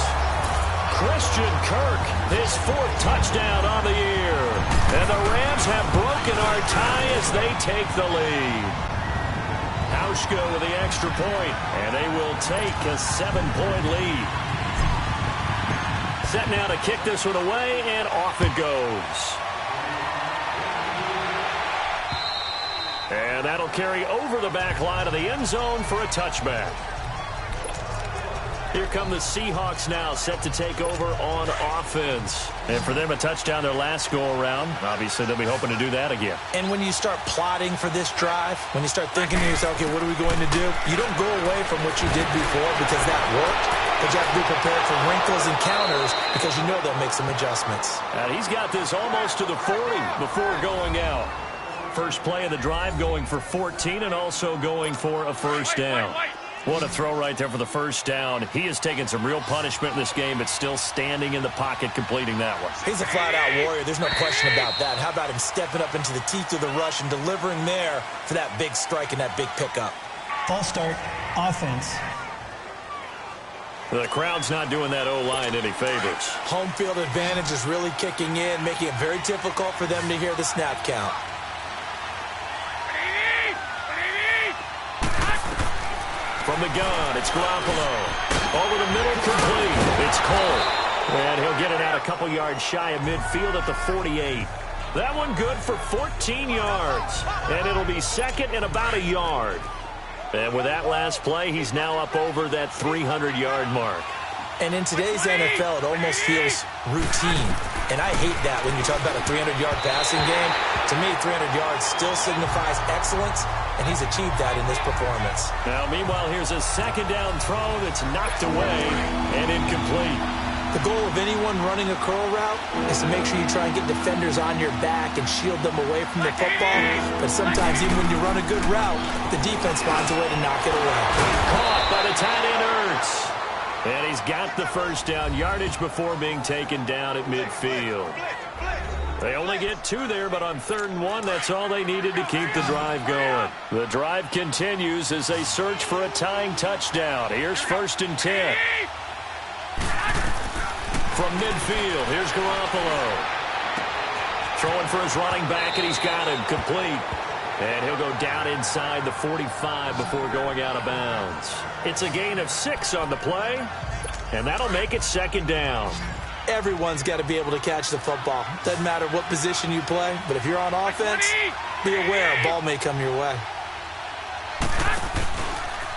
Christian Kirk, his 4th touchdown on the year. And the Rams have broken our tie as they take the lead. Hauschka with the extra point, and they will take a 7-point lead. Set now to kick this one away, and off it goes. And that'll carry over the back line of the end zone for a touchback. Here come the Seahawks now, set to take over on offense. And for them, a touchdown their last go-around. Obviously, they'll be hoping to do that again. And when you start plotting for this drive, when you start thinking to yourself, okay, what are we going to do? You don't go away from what you did before because that worked. But you have to be prepared for wrinkles and counters because you know they'll make some adjustments. And he's got this almost to the 40 before going out. First play of the drive going for 14 and also going for a first down. What a throw right there for the first down. He has taken some real punishment in this game, but still standing in the pocket completing that one. He's a flat-out warrior. There's no question about that. How about him stepping up into the teeth of the rush and delivering there for that big strike and that big pickup? False start, offense. The crowd's not doing that O-line any favors. Home field advantage is really kicking in, making it very difficult for them to hear the snap count. From the gun, it's Garoppolo. Over the middle, complete. It's Cole. And he'll get it out a couple yards shy of midfield at the 48. That one good for 14 yards. And it'll be 2nd and about a yard. And with that last play, he's now up over that 300-yard mark. And in today's NFL, it almost feels routine. And I hate that when you talk about a 300-yard passing game. To me, 300 yards still signifies excellence, and he's achieved that in this performance. Now, meanwhile, here's a 2nd down throw that's knocked away and incomplete. The goal of anyone running a curl route is to make sure you try and get defenders on your back and shield them away from the football. But sometimes, even when you run a good route, the defense finds a way to knock it away. Caught by the tight end, Ertz. And he's got the first down yardage before being taken down at midfield. They only get 2 there, but on 3rd and 1, that's all they needed to keep the drive going. The drive continues as they search for a tying touchdown. Here's 1st and 10. From midfield, here's Garoppolo. Throwing for his running back, and he's got him complete. And he'll go down inside the 45 before going out of bounds. It's a gain of 6 on the play, and that'll make it 2nd down. Everyone's got to be able to catch the football. Doesn't matter what position you play, but if you're on offense, be aware a ball may come your way.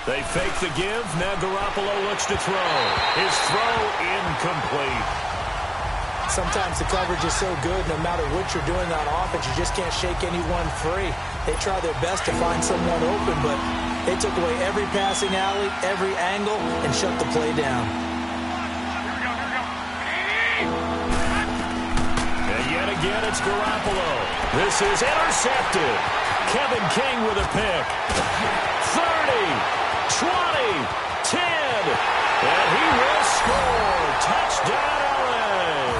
They fake the give. Now Garoppolo looks to throw. His throw incomplete. Sometimes the coverage is so good, no matter what you're doing on offense, you just can't shake anyone free. They try their best to find someone open, but they took away every passing alley, every angle, and shut the play down. And yet again, it's Garoppolo. This is intercepted. Kevin King with a pick. 30. 20, 10, and he will score. Touchdown, LA.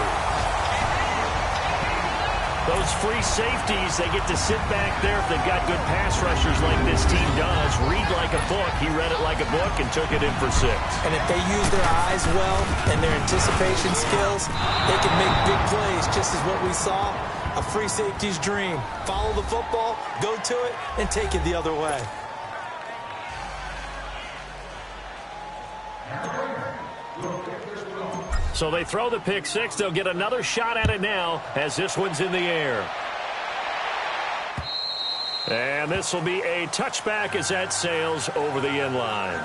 Those free safeties, they get to sit back there if they've got good pass rushers like this team does. Read like a book. He read it like a book and took it in for 6. And if they use their eyes well and their anticipation skills, they can make big plays, just as what we saw. A free safety's dream. Follow the football, go to it, and take it the other way. So they throw the pick 6. They'll get another shot at it now as this one's in the air. And this will be a touchback as that sails over the end line.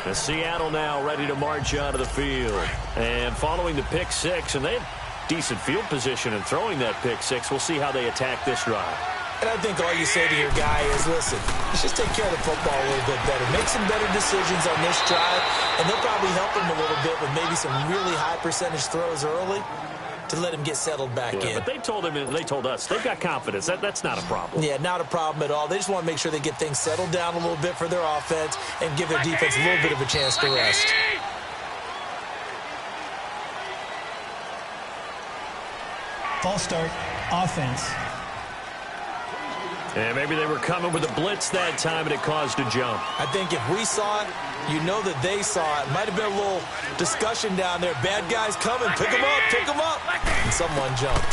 The Seattle now ready to march onto the field. And following the pick 6, and they have decent field position in throwing that pick 6. We'll see how they attack this drive. And I think all you say to your guy is, listen, let's just take care of the football a little bit better. Make some better decisions on this drive, and they'll probably help him a little bit with maybe some really high percentage throws early to let him get settled back in. But they told us, they've got confidence. That's not a problem. Yeah, not a problem at all. They just want to make sure they get things settled down a little bit for their offense and give their defense a little bit of a chance to rest. False start, offense. And maybe they were coming with a blitz that time, and it caused a jump. I think if we saw it, you know that they saw it. Might have been a little discussion down there. Bad guys coming. Pick them up. Pick them up. And someone jumped.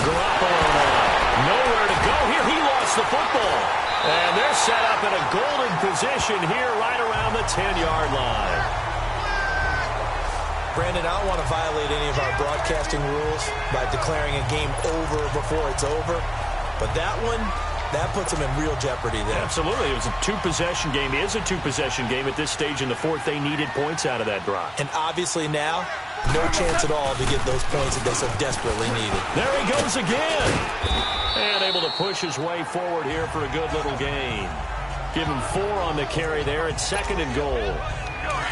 Garoppolo now. Nowhere to go here. He lost the football. And they're set up in a golden position here right around the 10-yard line. Brandon, I don't want to violate any of our broadcasting rules by declaring a game over before it's over. But that one, that puts them in real jeopardy there. Absolutely. It was a two-possession game. It is a two-possession game at this stage in the fourth. They needed points out of that drive. And obviously now, no chance at all to get those points that they so desperately needed. There he goes again. And able to push his way forward here for a good little gain. Give him 4 on the carry there. It's 2nd and goal.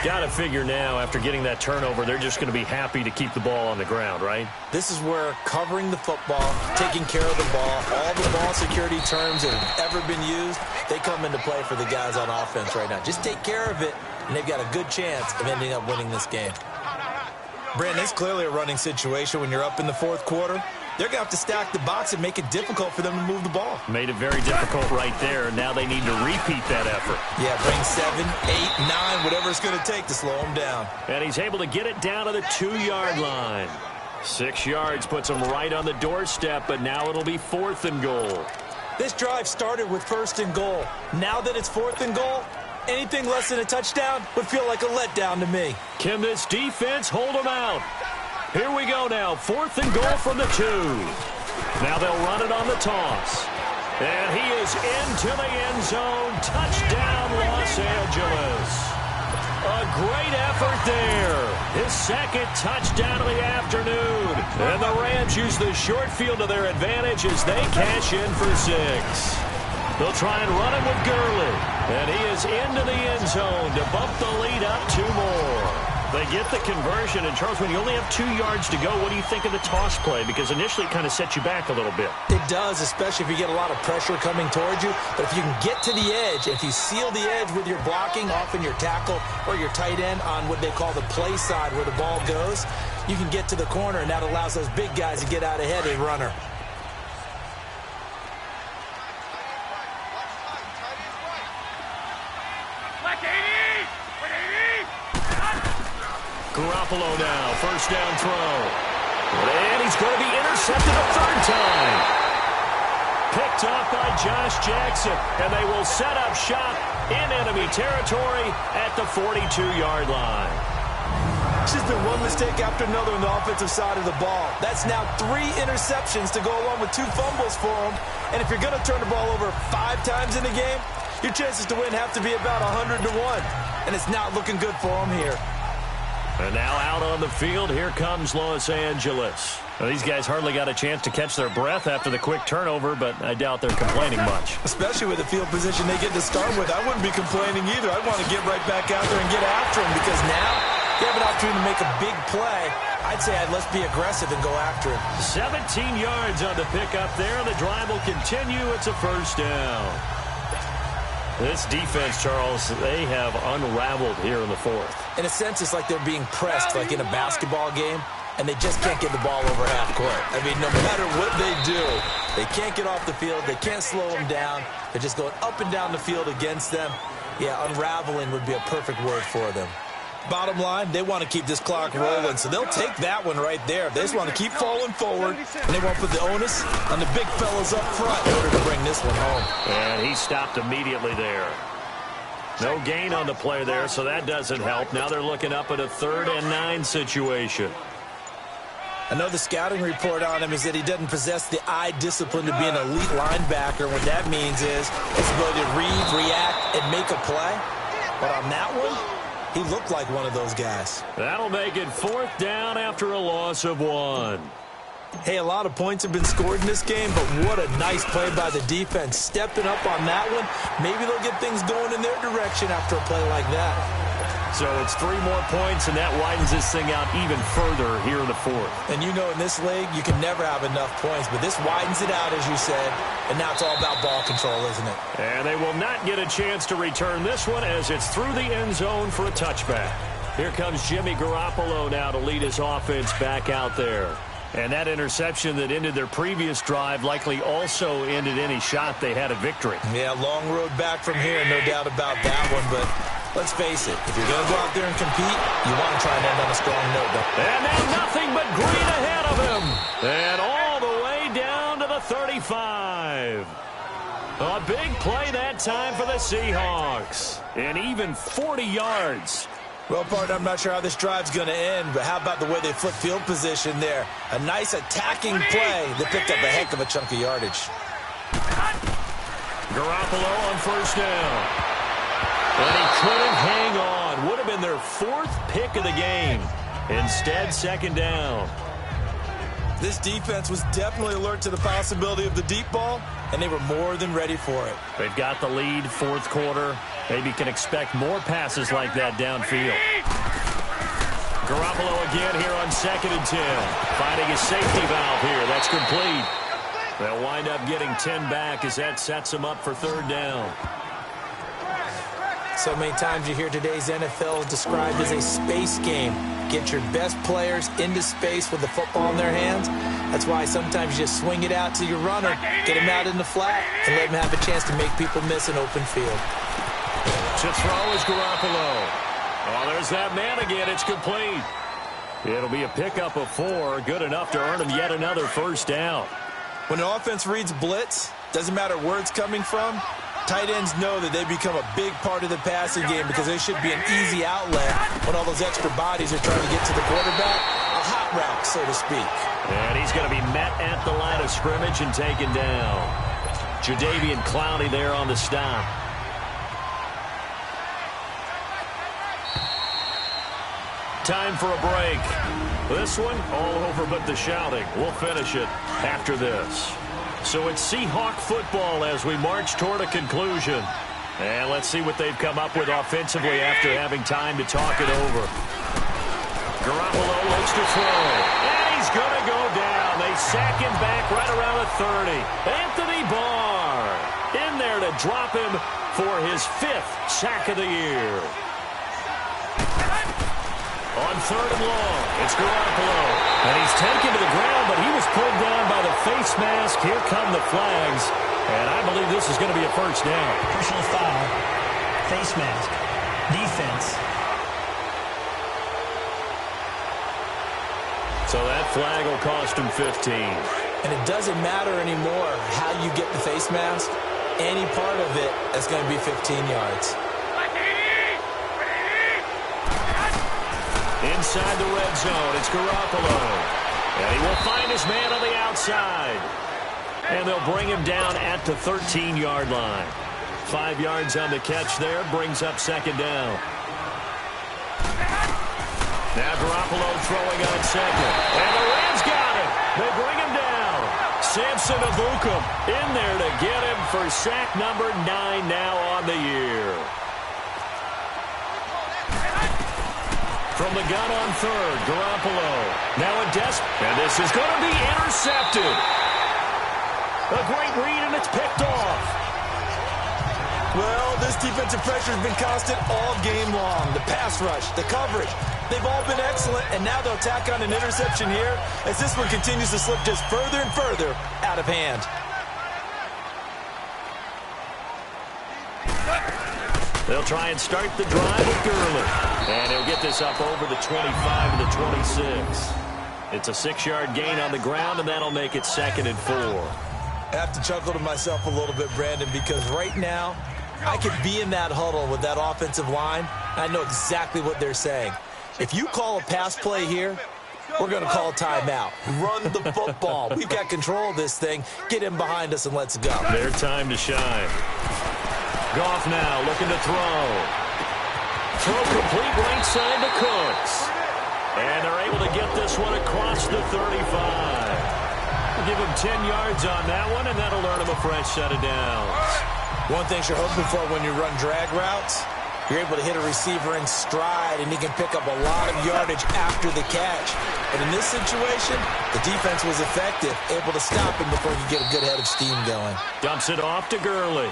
Got to figure now, after getting that turnover, they're just going to be happy to keep the ball on the ground, right? This is where covering the football, taking care of the ball, all the ball security terms that have ever been used, they come into play for the guys on offense right now. Just take care of it, and they've got a good chance of ending up winning this game. Brandon, it's clearly a running situation when you're up in the 4th quarter. They're going to have to stack the box and make it difficult for them to move the ball. Made it very difficult right there. Now they need to repeat that effort. Yeah, bring 7, 8, 9, whatever it's going to take to slow them down. And he's able to get it down to the 2-yard line. 6 yards puts him right on the doorstep, but now it'll be 4th and goal. This drive started with 1st and goal. Now that it's 4th and goal, anything less than a touchdown would feel like a letdown to me. Can this defense hold them out? Here we go now, 4th and goal from the 2. Now they'll run it on the toss. And he is into the end zone. Touchdown, Los Angeles. A great effort there. His 2nd touchdown of the afternoon. And the Rams use the short field to their advantage as they cash in for 6. They'll try and run him with Gurley. And he is into the end zone to bump the lead up 2 more. They get the conversion, and Charles, when you only have 2 yards to go, what do you think of the toss play? Because initially it kind of sets you back a little bit. It does, especially if you get a lot of pressure coming towards you. But if you can get to the edge, if you seal the edge with your blocking, often your tackle or your tight end on what they call the play side where the ball goes, you can get to the corner, and that allows those big guys to get out ahead of the runner. Garoppolo now, 1st down throw. And he's going to be intercepted a 3rd time. Picked off by Josh Jackson, and they will set up shop in enemy territory at the 42-yard line. It's just been one mistake after another on the offensive side of the ball. That's now 3 interceptions to go along with 2 fumbles for him. And if you're going to turn the ball over 5 times in a game, your chances to win have to be about 100 to 1. And it's not looking good for him here. And now out on the field, here comes Los Angeles. Well, these guys hardly got a chance to catch their breath after the quick turnover, but I doubt they're complaining much. Especially with the field position they get to start with. I wouldn't be complaining either. I'd want to get right back out there and get after him because now you have an opportunity to make a big play. I'd say let's be aggressive and go after him. 17 yards on the pickup there. The drive will continue. It's a first down. This defense, Charles, they have unraveled here in the 4th. In a sense, it's like they're being pressed like in a basketball game, and they just can't get the ball over half court. I mean, no matter what they do, they can't get off the field. They can't slow them down. They're just going up and down the field against them. Yeah, unraveling would be a perfect word for them. Bottom line, they want to keep this clock rolling, so they'll take that one right there. They just want to keep falling forward, and they won't put the onus on the big fellas up front in order to bring this one home. And he stopped immediately there. No gain on the play there, so that doesn't help. Now they're looking up at a 3rd and 9 situation. I know the scouting report on him is that he doesn't possess the eye discipline to be an elite linebacker. What that means is his ability to read, react, and make a play. But on that one, he looked like one of those guys. That'll make it 4th down after a loss of 1. Hey, a lot of points have been scored in this game, but what a nice play by the defense. Stepping up on that one, maybe they'll get things going in their direction after a play like that. So it's 3 more points, and that widens this thing out even further here in the 4th. And you know in this league, you can never have enough points, but this widens it out, as you said, and now it's all about ball control, isn't it? And they will not get a chance to return this one as it's through the end zone for a touchback. Here comes Jimmy Garoppolo now to lead his offense back out there. And that interception that ended their previous drive likely also ended any shot they had at victory. Yeah, long road back from here, no doubt about that one, but let's face it, if you're going to go out there and compete, you want to try and end on a strong note, don't you? And now nothing but green ahead of him. And all the way down to the 35. A big play that time for the Seahawks. And even 40 yards. Well, partner, I'm not sure how this drive's going to end, but how about the way they flip field position there? A nice attacking play that picked up a heck of a chunk of yardage. Garoppolo on first down. And he couldn't hang on. Would have been their 4th pick of the game. Instead, 2nd down. This defense was definitely alert to the possibility of the deep ball, and they were more than ready for it. They've got the lead, 4th quarter. Maybe can expect more passes like that downfield. Garoppolo again here on 2nd and 10. Finding his safety valve here. That's complete. They'll wind up getting 10 back as that sets them up for 3rd down. So many times you hear today's NFL described as a space game. Get your best players into space with the football in their hands. That's why sometimes you just swing it out to your runner, get him out in the flat, and let him have a chance to make people miss an open field. To throw is Garoppolo. Oh, there's that man again. It's complete. It'll be a pickup of 4. Good enough to earn him yet another 1st down. When an offense reads blitz, doesn't matter where it's coming from, tight ends know that they become a big part of the passing game because they should be an easy outlet when all those extra bodies are trying to get to the quarterback. A hot route, so to speak. And he's going to be met at the line of scrimmage and taken down. Jadeveon Clowney there on the stop. Time for a break. This one, all over but the shouting. We'll finish it after this. So it's Seahawk football as we march toward a conclusion. And let's see what they've come up with offensively after having time to talk it over. Garoppolo looks to throw. And he's going to go down. They sack him back right around the 30. Anthony Barr in there to drop him for his 5th sack of the year. On 3rd and long, it's Garoppolo. And he's taken to the ground, but he was pulled down by the face mask. Here come the flags. And I believe this is going to be a 1st down. Personal foul, face mask, defense. So that flag will cost him 15. And it doesn't matter anymore how you get the face mask. Any part of it is going to be 15 yards. Inside the red zone, it's Garoppolo. And he will find his man on the outside. And they'll bring him down at the 13-yard line. 5 yards on the catch there, brings up second down. Now Garoppolo throwing on second. And the Rams got him. They bring him down. Samson Avukum in there to get him for sack number 9 now on the year. From the gun on third, Garoppolo. Now a and this is going to be intercepted. A great read, and it's picked off. Well, this defensive pressure has been constant all game long. The pass rush, the coverage, they've all been excellent, and now they'll tack on an interception here as this one continues to slip just further and further out of hand. They'll try and start the drive with Gurley. And he'll get this up over the 25 to the 26. It's a 6-yard gain on the ground, and that'll make it 2nd and 4. I have to chuckle to myself a little bit, Brandon, because right now I could be in that huddle with that offensive line. I know exactly what they're saying. If you call a pass play here, we're going to call timeout. Run the football. We've got control of this thing. Get him behind us and let's go. Their time to shine. Goff now looking to throw. Throw complete right side to Cooks. And they're able to get this one across the 35. We'll give him 10 yards on that one, and that'll earn him a fresh set of downs. One thing you're hoping for when you run drag routes, you're able to hit a receiver in stride, and he can pick up a lot of yardage after the catch. And in this situation, the defense was effective, able to stop him before he could get a good head of steam going. Dumps it off to Gurley.